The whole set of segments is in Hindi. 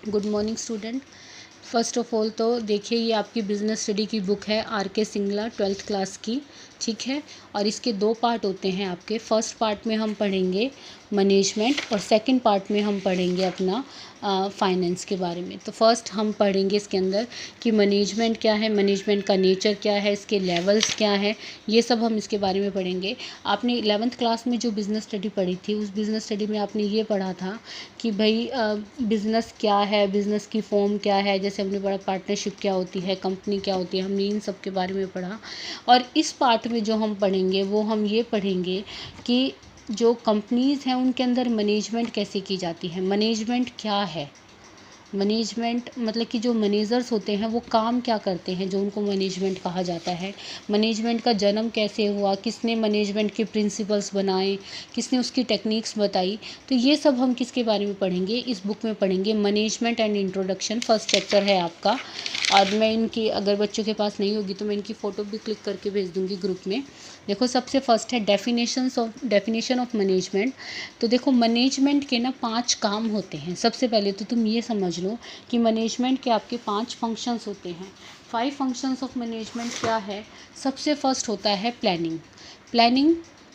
Good morning student. First of all तो देखिए, ये आपकी बिजनेस स्टडी की बुक है आर.के. सिंगला 12th क्लास की, ठीक है। और इसके 2 पार्ट होते हैं आपके। फर्स्ट पार्ट में हम पढ़ेंगे मैनेजमेंट और सेकंड पार्ट में हम पढ़ेंगे अपना फाइनेंस के बारे में। तो फर्स्ट हम पढ़ेंगे इसके अंदर कि मैनेजमेंट क्या है, मैनेजमेंट का नेचर क्या है, इसके लेवल्स क्या है, ये सब हम इसके बारे में पढ़ेंगे। आपने 11th क्लास में जो बिज़नेस स्टडी पढ़ी थी, उस बिज़नेस स्टडी में आपने ये पढ़ा था कि भाई बिज़नेस क्या है, बिज़नेस की फॉर्म क्या है, जैसे हमने पढ़ा पार्टनरशिप क्या होती है, कंपनी क्या होती है, हमने इन सब के बारे में पढ़ा। और इस पार्ट में जो हम पढ़ेंगे वो हम ये पढ़ेंगे कि जो कंपनीज़ हैं उनके अंदर मैनेजमेंट कैसे की जाती है, मैनेजमेंट क्या है, मैनेजमेंट मतलब कि जो मैनेजर्स होते हैं वो काम क्या करते हैं, जो उनको मैनेजमेंट कहा जाता है। मैनेजमेंट का जन्म कैसे हुआ, किसने मैनेजमेंट के प्रिंसिपल्स बनाए, किसने उसकी टेक्निक्स बताई। तो ये सब हम किसके बारे में पढ़ेंगे, इस बुक में पढ़ेंगे। Management and introduction first chapter है आपका। और मैं इनकी, अगर बच्चों के पास नहीं होगी तो मैं इनकी फ़ोटो भी क्लिक करके भेज दूँगी ग्रुप में। देखो, सबसे फर्स्ट है डेफिनेशन ऑफ मैनेजमेंट। तो देखो, मैनेजमेंट के ना 5 काम होते हैं। सबसे पहले तो तुम ये समझ लो कि मैनेजमेंट के आपके 5 फंक्शंस होते हैं। 5 फंक्शंस ऑफ मैनेजमेंट क्या है। सबसे फर्स्ट होता है प्लानिंग। प्लानिंग,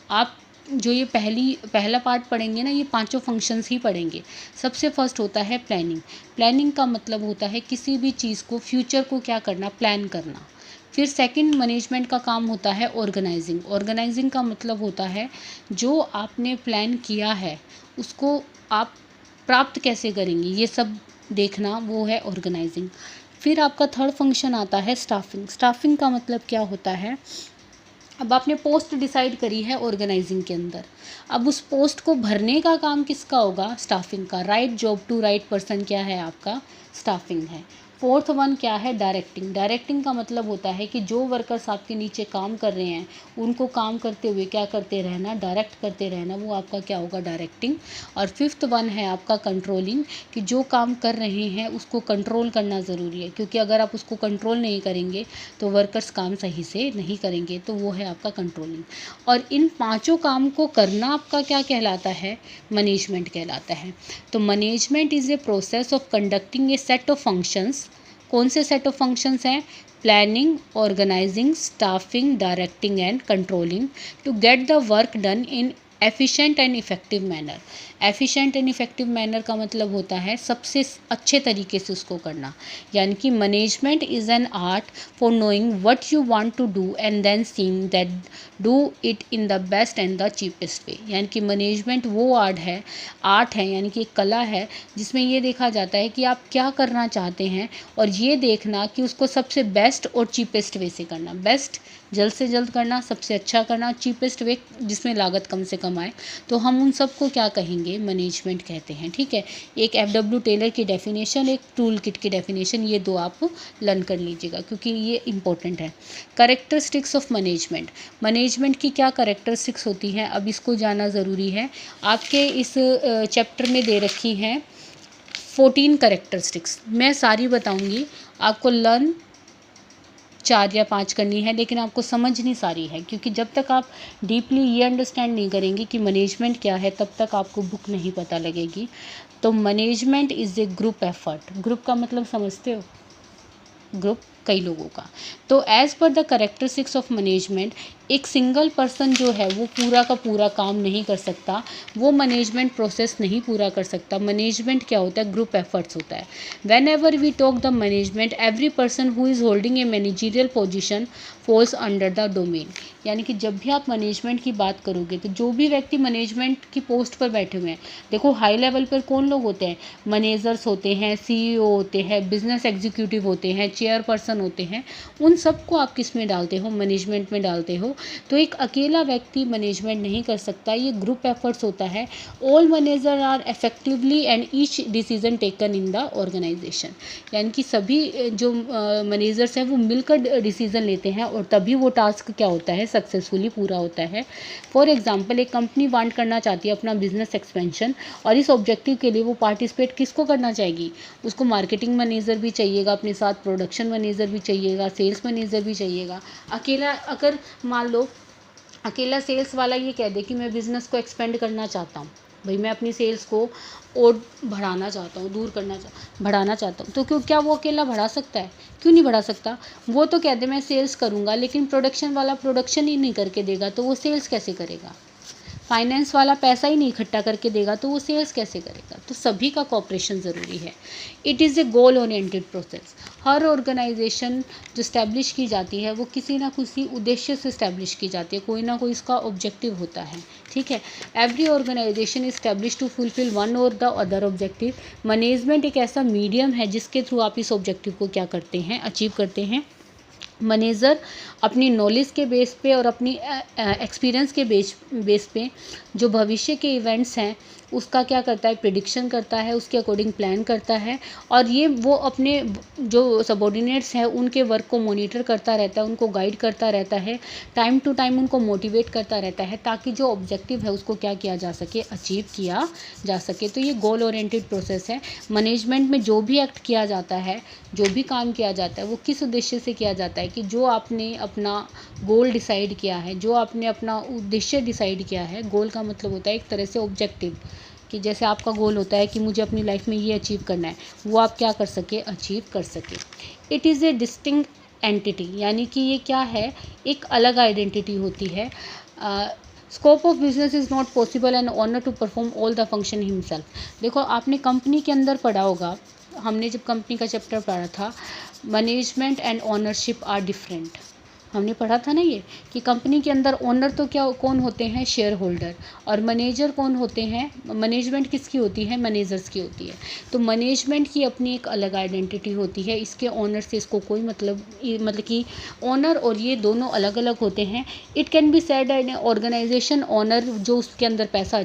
आप जो ये पहला पार्ट पढ़ेंगे ना, ये 5 फंक्शंस ही पढ़ेंगे। सबसे फर्स्ट होता है प्लानिंग। प्लानिंग का मतलब होता है किसी भी चीज़ को, फ्यूचर को क्या करना, प्लान करना। फिर सेकंड मैनेजमेंट का काम होता है ऑर्गेनाइजिंग। ऑर्गेनाइजिंग का मतलब होता है जो आपने प्लान किया है उसको आप प्राप्त कैसे करेंगे, ये सब देखना, वो है ऑर्गेनाइजिंग। फिर आपका थर्ड फंक्शन आता है स्टाफिंग। स्टाफिंग का मतलब क्या होता है, अब आपने पोस्ट डिसाइड करी है ऑर्गेनाइजिंग के अंदर, अब उस पोस्ट को भरने का काम किसका होगा, स्टाफिंग का। Right job to right person क्या है आपका, स्टाफिंग है। फोर्थ वन क्या है, डायरेक्टिंग। डायरेक्टिंग का मतलब होता है कि जो वर्कर्स आपके नीचे काम कर रहे हैं उनको काम करते हुए क्या करते रहना, डायरेक्ट करते रहना, वो आपका क्या होगा, डायरेक्टिंग। और फिफ्थ वन है आपका कंट्रोलिंग, कि जो काम कर रहे हैं उसको कंट्रोल करना ज़रूरी है, क्योंकि अगर आप उसको कंट्रोल नहीं करेंगे तो वर्कर्स काम सही से नहीं करेंगे, तो वो है आपका कंट्रोलिंग। और इन 5 काम को करना आपका क्या कहलाता है, मैनेजमेंट कहलाता है। तो management is a process of conducting a set of functions. कौन से सेट ऑफ फंक्शंस हैं, planning, organizing, staffing, directing and controlling to get the work done in efficient and effective manner. Efficient and effective manner का मतलब होता है सबसे अच्छे तरीके से उसको करना। यानी कि management is an art for knowing what you want to do and then seeing that do it in the best and the cheapest way. यानी कि मैनेजमेंट वो आर्ट है यानी कि एक कला है जिसमें ये देखा जाता है कि आप क्या करना चाहते हैं और ये देखना कि उसको सबसे बेस्ट और चीपेस्ट वे से करना। बेस्ट जल्द से जल्द करना, सबसे अच्छा करना, चीपेस्ट वे जिसमें लागत कम से कम आए। तो हम उन सब को क्या कहेंगे, मैनेजमेंट कहते हैं, ठीक है। एक FW टेलर की डेफिनेशन, एक टूल किट की डेफिनेशन, ये 2 आप लर्न कर लीजिएगा क्योंकि ये इंपॉर्टेंट है। Characteristics of management. मैनेजमेंट की क्या करेक्टरिस्टिक्स होती हैं, अब इसको जानना ज़रूरी है। आपके इस चैप्टर में दे रखी हैं 14 करेक्टरिस्टिक्स। मैं सारी बताऊंगी, आपको लर्न 4 या 5 करनी है, लेकिन आपको समझनी सारी है, क्योंकि जब तक आप डीपली ये अंडरस्टैंड नहीं करेंगे कि मैनेजमेंट क्या है तब तक आपको बुक नहीं पता लगेगी। तो management is A group effort. Group का मतलब समझते हो, ग्रुप कई लोगों का। तो as per the characteristics of management, एक सिंगल पर्सन जो है वो पूरा का पूरा काम नहीं कर सकता, वो मैनेजमेंट प्रोसेस नहीं पूरा कर सकता। मैनेजमेंट क्या होता है, ग्रुप एफर्ट्स होता है। Whenever we talk the management, every person who is holding a managerial position falls under the domain. यानी कि जब भी आप मैनेजमेंट की बात करोगे तो जो भी व्यक्ति मैनेजमेंट की पोस्ट पर बैठे हुए हैं, देखो हाई लेवल पर कौन लोग होते हैं, मैनेजर्स होते हैं, CEO होते हैं, बिजनेस एग्जीक्यूटिव होते हैं, चेयरपर्सन होते हैं, उन सबको आप किस में डालते हो, मैनेजमेंट में डालते हो। तो एक अकेला व्यक्ति मैनेजमेंट नहीं कर सकता, ये ग्रुप एफर्ट्स होता है। All manager are effectively and each decision taken in the organization. यानी कि सभी जो मैनेजर्स हैं वो मिलकर डिसीजन लेते हैं और तभी वो टास्क क्या होता है, सक्सेसफुली पूरा होता है। फॉर एग्जाम्पल, एक कंपनी वांट करना चाहती है अपना बिजनेस एक्सपेंशन, और इस ऑब्जेक्टिव के लिए वो पार्टिसिपेट किसको करना चाहेगी, उसको मार्केटिंग मैनेजर भी चाहिएगा, अपने साथ प्रोडक्शन मैनेजर भी चाहिएगा, सेल्स मैनेजर भी चाहिएगा। अकेला अगर मान लो अकेला सेल्स वाला ये कह दे कि मैं बिज़नेस को एक्सपेंड करना चाहता हूँ, भाई मैं अपनी सेल्स को और बढ़ाना चाहता हूँ, बढ़ाना चाहता हूँ, तो क्यों क्या वो अकेला बढ़ा सकता है? क्यों नहीं बढ़ा सकता? वो तो कह दे मैं सेल्स करूँगा, लेकिन प्रोडक्शन वाला प्रोडक्शन ही नहीं करके देगा तो वो सेल्स कैसे करेगा? फाइनेंस वाला पैसा ही नहीं इकट्ठा करके देगा तो वो सेल्स कैसे करेगा? तो सभी का कॉपरेशन ज़रूरी है। It is a goal oriented process. हर ऑर्गेनाइजेशन जो इस्टेब्लिश की जाती है वो किसी ना किसी उद्देश्य से इस्टेब्लिश की जाती है, कोई ना कोई इसका ऑब्जेक्टिव होता है, ठीक है। Every organization establish to fulfil one or the other objective. Management एक ऐसा मीडियम है जिसके थ्रू आप इस ऑब्जेक्टिव को क्या करते हैं, अचीव करते हैं। मैनेजर अपनी नॉलेज के बेस पे और अपनी एक्सपीरियंस के बेस पे जो भविष्य के इवेंट्स हैं उसका क्या करता है, प्रिडिक्शन करता है, उसके अकॉर्डिंग प्लान करता है, और ये वो अपने जो सबॉर्डिनेट्स हैं उनके वर्क को मॉनिटर करता रहता है, उनको गाइड करता रहता है, टाइम टू टाइम उनको मोटिवेट करता रहता है, ताकि जो ऑब्जेक्टिव है उसको क्या किया जा सके, अचीव किया जा सके। तो ये गोल ओरिएंटेड प्रोसेस है। मैनेजमेंट में जो भी एक्ट किया जाता है, जो भी काम किया जाता है, वो किस उद्देश्य से किया जाता है कि जो आपने अपना गोल डिसाइड किया है, जो आपने अपना उद्देश्य डिसाइड किया है। गोल का मतलब होता है एक तरह से ऑब्जेक्टिव, कि जैसे आपका गोल होता है कि मुझे अपनी लाइफ में ये अचीव करना है, वो आप क्या कर सके, अचीव कर सके। It is A distinct entity, यानी कि ये क्या है, एक अलग आइडेंटिटी होती है। Scope of business is not possible and owner to perform all the function himself. देखो आपने कंपनी के अंदर पढ़ा होगा, हमने जब कंपनी का चैप्टर पढ़ा था, management and ownership are different. हमने पढ़ा था ना ये, कि कंपनी के अंदर ओनर तो क्या कौन होते हैं, शेयर होल्डर, और मैनेजर कौन होते हैं, मैनेजमेंट किसकी होती है, मैनेजर्स की होती है। तो मैनेजमेंट की अपनी एक अलग आइडेंटिटी होती है, इसके ओनर से इसको कोई मतलब कि ओनर और ये दोनों अलग अलग होते हैं। It can be said an organization owner जो उसके अंदर पैसा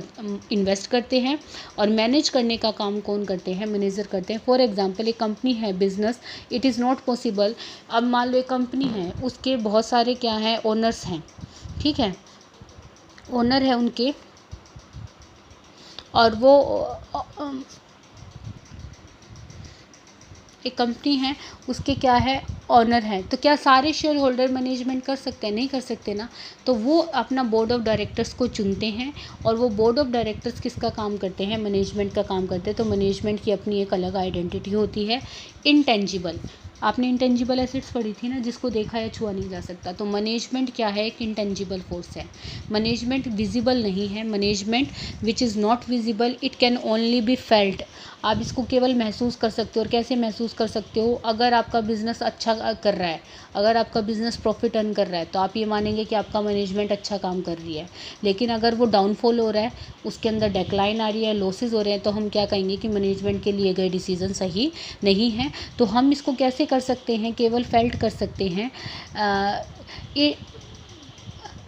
इन्वेस्ट करते हैं, और मैनेज करने का काम कौन करते हैं, मैनेजर करते हैं। फॉर एग्जाम्पल एक कंपनी है, business, it is not possible. अब मान लो एक कंपनी है, उसके बहुत सारे क्या हैं, ओनर्स हैं, ठीक है, ओनर है उनके, और वो एक कंपनी है, उसके क्या है, ऑनर है। तो क्या सारे शेयर होल्डर मैनेजमेंट कर सकते हैं? नहीं कर सकते ना। तो वो अपना बोर्ड ऑफ डायरेक्टर्स को चुनते हैं, और वो बोर्ड ऑफ डायरेक्टर्स किसका काम करते हैं, मैनेजमेंट का काम करते हैं। तो मैनेजमेंट की अपनी एक अलग आइडेंटिटी होती है। इंटेंजिबल, आपने इंटेंजिबल एसेट्स पढ़ी थी ना, जिसको देखा या छुआ नहीं जा सकता। तो मैनेजमेंट क्या है, एक इंटेंजिबल फोर्स है। मैनेजमेंट विजिबल नहीं है। Management which is not visible, it can only be felt. आप इसको केवल महसूस कर सकते हो। और कैसे महसूस कर सकते हो? अगर आपका बिजनेस अच्छा कर रहा है, अगर आपका बिजनेस प्रॉफिट अर्न कर रहा है, तो आप ये मानेंगे कि आपका मैनेजमेंट अच्छा काम कर रही है। लेकिन अगर वो डाउनफॉल हो रहा है, उसके अंदर डेक्लाइन आ रही है, लॉसेस हो रहे हैं, तो हम क्या कहेंगे कि मैनेजमेंट के लिए गए डिसीजन सही नहीं है। तो हम इसको कैसे कर सकते हैं? केवल फेल्ट कर सकते हैं।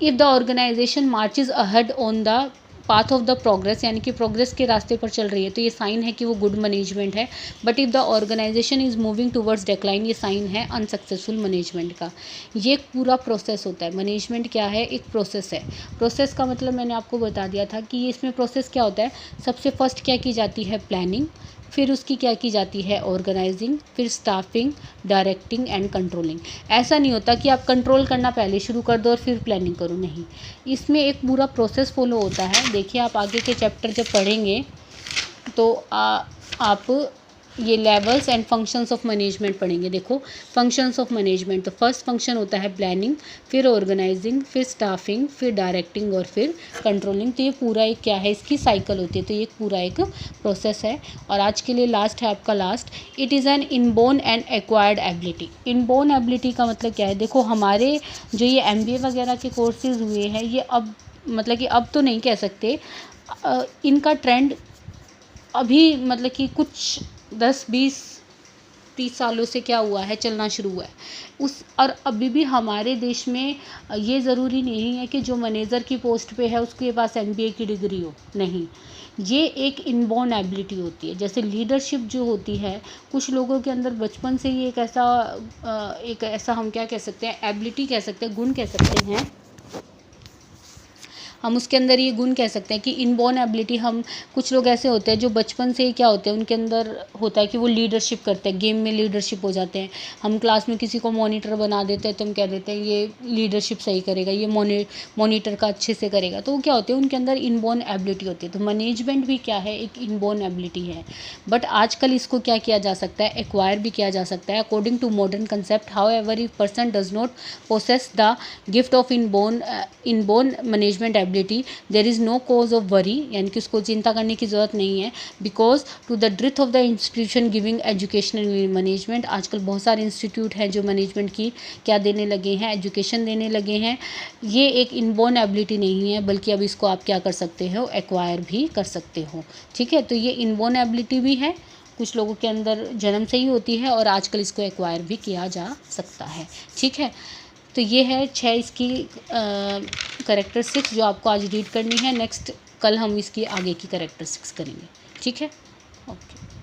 If the organization marches ahead on the path of the progress, यानी कि प्रोग्रेस के रास्ते पर चल रही है, तो ये साइन है कि वो गुड मैनेजमेंट है। But if the organization is moving towards decline, ये साइन है अनसक्सेसफुल मैनेजमेंट का। ये एक पूरा प्रोसेस होता है। मैनेजमेंट क्या है? एक प्रोसेस है। प्रोसेस का मतलब मैंने आपको बता दिया था कि ये इसमें प्रोसेस क्या होता है। सबसे फर्स्ट क्या की जाती है? प्लानिंग। फिर उसकी क्या की जाती है? ऑर्गेनाइजिंग। फिर स्टाफिंग, डायरेक्टिंग एंड कंट्रोलिंग। ऐसा नहीं होता कि आप कंट्रोल करना पहले शुरू कर दो और फिर प्लानिंग करो, नहीं। इसमें एक पूरा प्रोसेस फॉलो होता है। देखिए आप आगे के चैप्टर जब पढ़ेंगे तो आप ये levels and functions of management पढ़ेंगे। देखो फंक्शंस ऑफ मैनेजमेंट, तो फर्स्ट फंक्शन होता है प्लानिंग, फिर ऑर्गेनाइजिंग, फिर स्टाफिंग, फिर डायरेक्टिंग और फिर कंट्रोलिंग। तो ये पूरा एक क्या है, इसकी साइकिल होती है। तो ये पूरा एक प्रोसेस है। और आज के लिए लास्ट है आपका last, it is an inborn and acquired ability. Inborn ability का मतलब क्या है? देखो हमारे जो ये MBA वगैरह के कोर्सेज हुए हैं, ये अब मतलब कि अब तो नहीं कह सकते, इनका ट्रेंड अभी मतलब कि कुछ 10, 20, 30 सालों से क्या हुआ है, चलना शुरू हुआ है और अभी भी हमारे देश में ये ज़रूरी नहीं है कि जो मैनेजर की पोस्ट पे है उसके पास MBA की डिग्री हो, नहीं। ये एक इनबॉर्न एबिलिटी होती है। जैसे लीडरशिप जो होती है, कुछ लोगों के अंदर बचपन से ही एक ऐसा हम क्या कह सकते हैं, एबिलिटी कह सकते हैं, गुण कह सकते हैं। हम उसके अंदर ये गुण कह सकते हैं कि इनबॉर्न एबिलिटी, हम कुछ लोग ऐसे होते हैं जो बचपन से ही क्या होते हैं, उनके अंदर होता है कि वो लीडरशिप करते हैं, गेम में लीडरशिप हो जाते हैं। हम क्लास में किसी को मॉनिटर बना देते हैं तो हम कह देते हैं ये लीडरशिप सही करेगा, ये मॉनिटर का अच्छे से करेगा। तो वो क्या होते हैं, उनके अंदर इनबॉर्न एबिलिटी होती है। तो मैनेजमेंट भी क्या है, एक इनबॉर्न एबिलिटी है। बट आजकल इसको क्या किया जा सकता है, एक्वायर भी किया जा सकता है according to modern concept. However if person does not possess the gift of inborn management ability, there is no cause of worry, यानी कि उसको चिंता करने की ज़रूरत नहीं है। Because to the dearth of the institution giving educational management, आजकल बहुत सारे इंस्टीट्यूट हैं जो मैनेजमेंट की क्या देने लगे हैं, एजुकेशन देने लगे हैं। ये एक इनबोर्न एबिलिटी नहीं है, बल्कि अब इसको आप क्या कर सकते हो, एक्वायर भी कर सकते हो। ठीक है, तो ये इनबोर्न एबिलिटी भी है, कुछ लोगों के अंदर जन्म से ही होती है, और आजकल इसको एक्वायर भी किया जा सकता है। ठीक है, तो ये है 6 इसकी कैरेक्टरिस्टिक्स जो आपको आज रीड करनी है। नेक्स्ट कल हम इसकी आगे की कैरेक्टरिस्टिक्स करेंगे। ठीक है, ओके।